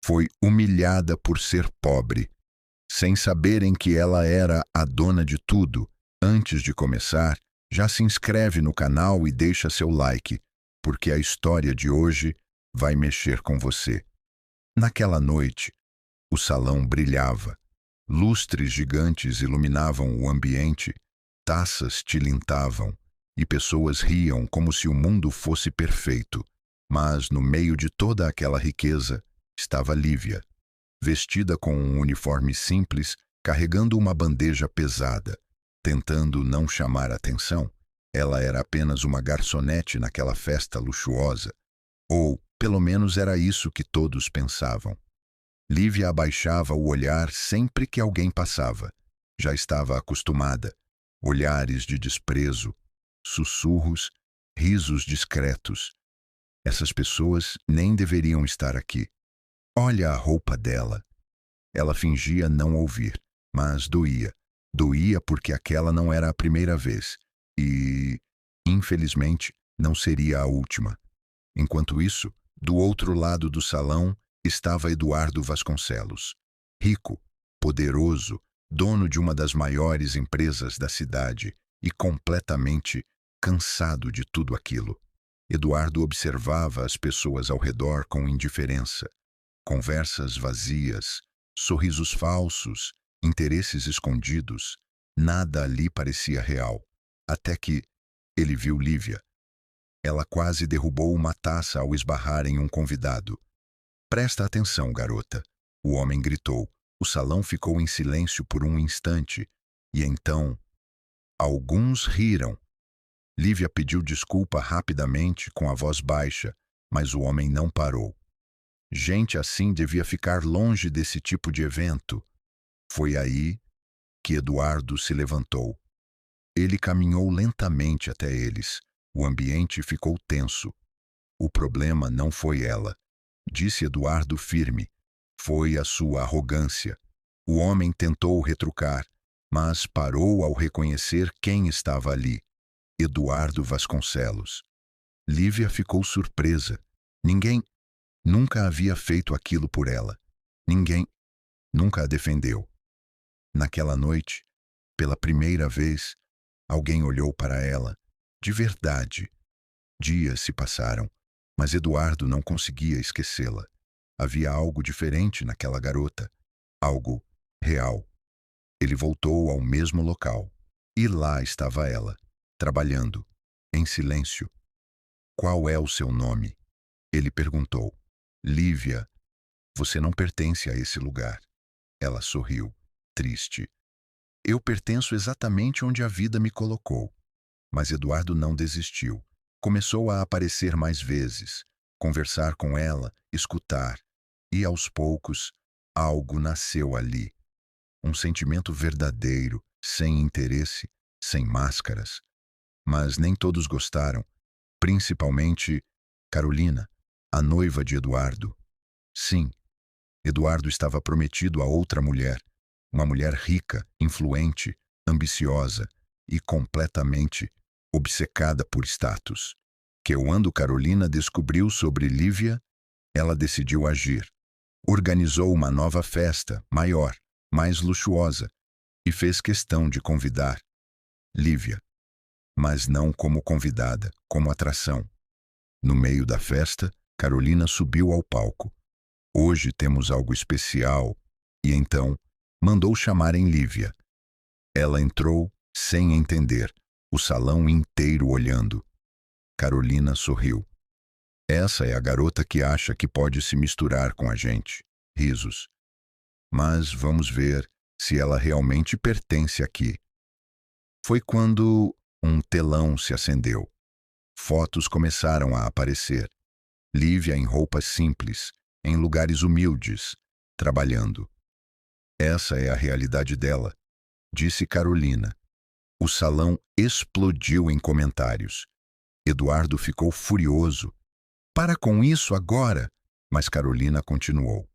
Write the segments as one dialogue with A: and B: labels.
A: Foi humilhada por ser pobre, sem saberem que ela era a dona de tudo. Antes de começar, já se inscreve no canal e deixa seu like, porque a história de hoje vai mexer com você. Naquela noite, o salão brilhava. Lustres gigantes iluminavam o ambiente, taças tilintavam e pessoas riam como se o mundo fosse perfeito. Mas no meio de toda aquela riqueza estava Lívia, vestida com um uniforme simples, carregando uma bandeja pesada. Tentando não chamar atenção, ela era apenas uma garçonete naquela festa luxuosa. Ou, pelo menos, era isso que todos pensavam. Lívia abaixava o olhar sempre que alguém passava. Já estava acostumada. Olhares de desprezo, sussurros, risos discretos. Essas pessoas nem deveriam estar aqui. Olha a roupa dela. Ela fingia não ouvir, mas doía. Doía porque aquela não era a primeira vez. E, infelizmente, não seria a última. Enquanto isso, do outro lado do salão estava Eduardo Vasconcelos. Rico, poderoso, dono de uma das maiores empresas da cidade e completamente cansado de tudo aquilo. Eduardo observava as pessoas ao redor com indiferença. Conversas vazias, sorrisos falsos, interesses escondidos. Nada ali parecia real. Até que ele viu Lívia. Ela quase derrubou uma taça ao esbarrar em um convidado. Presta atenção, garota. O homem gritou. O salão ficou em silêncio por um instante. E então, alguns riram. Lívia pediu desculpa rapidamente, com a voz baixa, mas o homem não parou. Gente assim devia ficar longe desse tipo de evento. Foi aí que Eduardo se levantou. Ele caminhou lentamente até eles. O ambiente ficou tenso. O problema não foi ela, disse Eduardo firme. Foi a sua arrogância. O homem tentou retrucar, mas parou ao reconhecer quem estava ali. Eduardo Vasconcelos. Lívia ficou surpresa. Ninguém nunca havia feito aquilo por ela. Ninguém nunca a defendeu. Naquela noite, pela primeira vez, alguém olhou para ela, de verdade. Dias se passaram, mas Eduardo não conseguia esquecê-la. Havia algo diferente naquela garota, algo real. Ele voltou ao mesmo local, e lá estava ela, trabalhando, em silêncio. Qual é o seu nome? Ele perguntou. Lívia, você não pertence a esse lugar. Ela sorriu, triste. Eu pertenço exatamente onde a vida me colocou. Mas Eduardo não desistiu. Começou a aparecer mais vezes, conversar com ela, escutar. E aos poucos, algo nasceu ali. Um sentimento verdadeiro, sem interesse, sem máscaras. Mas nem todos gostaram, principalmente Carolina, a noiva de Eduardo. Sim, Eduardo estava prometido a outra mulher, uma mulher rica, influente, ambiciosa e completamente obcecada por status. Quando Carolina descobriu sobre Lívia, ela decidiu agir. Organizou uma nova festa, maior, mais luxuosa, e fez questão de convidar Lívia, mas não como convidada, como atração. No meio da festa, Carolina subiu ao palco. Hoje temos algo especial, e então mandou chamarem Lívia. Ela entrou sem entender, o salão inteiro olhando. Carolina sorriu. Essa é a garota que acha que pode se misturar com a gente. Risos. Mas vamos ver se ela realmente pertence aqui. Foi quando um telão se acendeu. Fotos começaram a aparecer. Lívia em roupas simples, em lugares humildes, trabalhando. Essa é a realidade dela, disse Carolina. O salão explodiu em comentários. Eduardo ficou furioso. Para com isso agora! Mas Carolina continuou.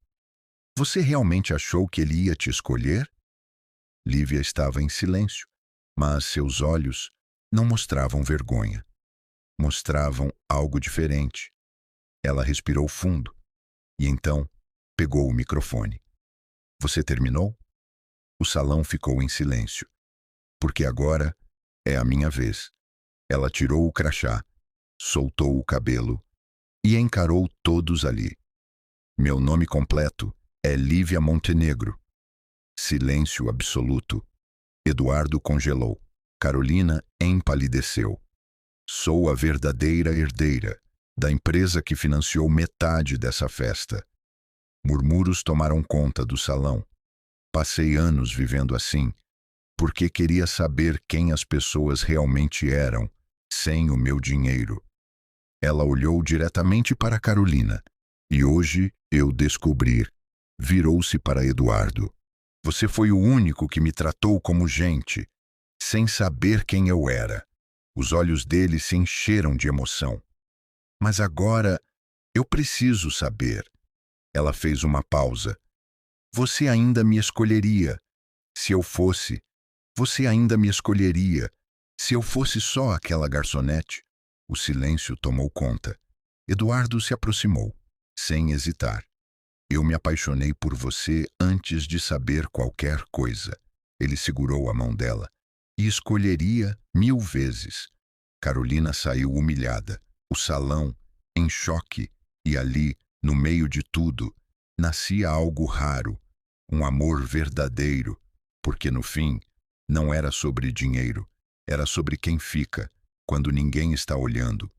A: Você realmente achou que ele ia te escolher? Lívia estava em silêncio, mas seus olhos não mostravam vergonha. Mostravam algo diferente. Ela respirou fundo. E então, pegou o microfone. Você terminou? O salão ficou em silêncio, porque agora é a minha vez. Ela tirou o crachá, soltou o cabelo e encarou todos ali. Meu nome completo é Lívia Montenegro. Silêncio absoluto. Eduardo congelou. Carolina empalideceu. Sou a verdadeira herdeira da empresa que financiou metade dessa festa. Murmúrios tomaram conta do salão. Passei anos vivendo assim, porque queria saber quem as pessoas realmente eram, sem o meu dinheiro. Ela olhou diretamente para Carolina, e hoje eu descobri. Virou-se para Eduardo. Você foi o único que me tratou como gente, sem saber quem eu era. Os olhos dele se encheram de emoção. Mas agora eu preciso saber. Ela fez uma pausa. Você ainda me escolheria. Se eu fosse, você ainda me escolheria. Se eu fosse só aquela garçonete. O silêncio tomou conta. Eduardo se aproximou, sem hesitar. Eu me apaixonei por você antes de saber qualquer coisa. Ele segurou a mão dela. E escolheria 1000 vezes. Carolina saiu humilhada. O salão, em choque, e ali, no meio de tudo, nascia algo raro, um amor verdadeiro, porque no fim, não era sobre dinheiro, era sobre quem fica, quando ninguém está olhando.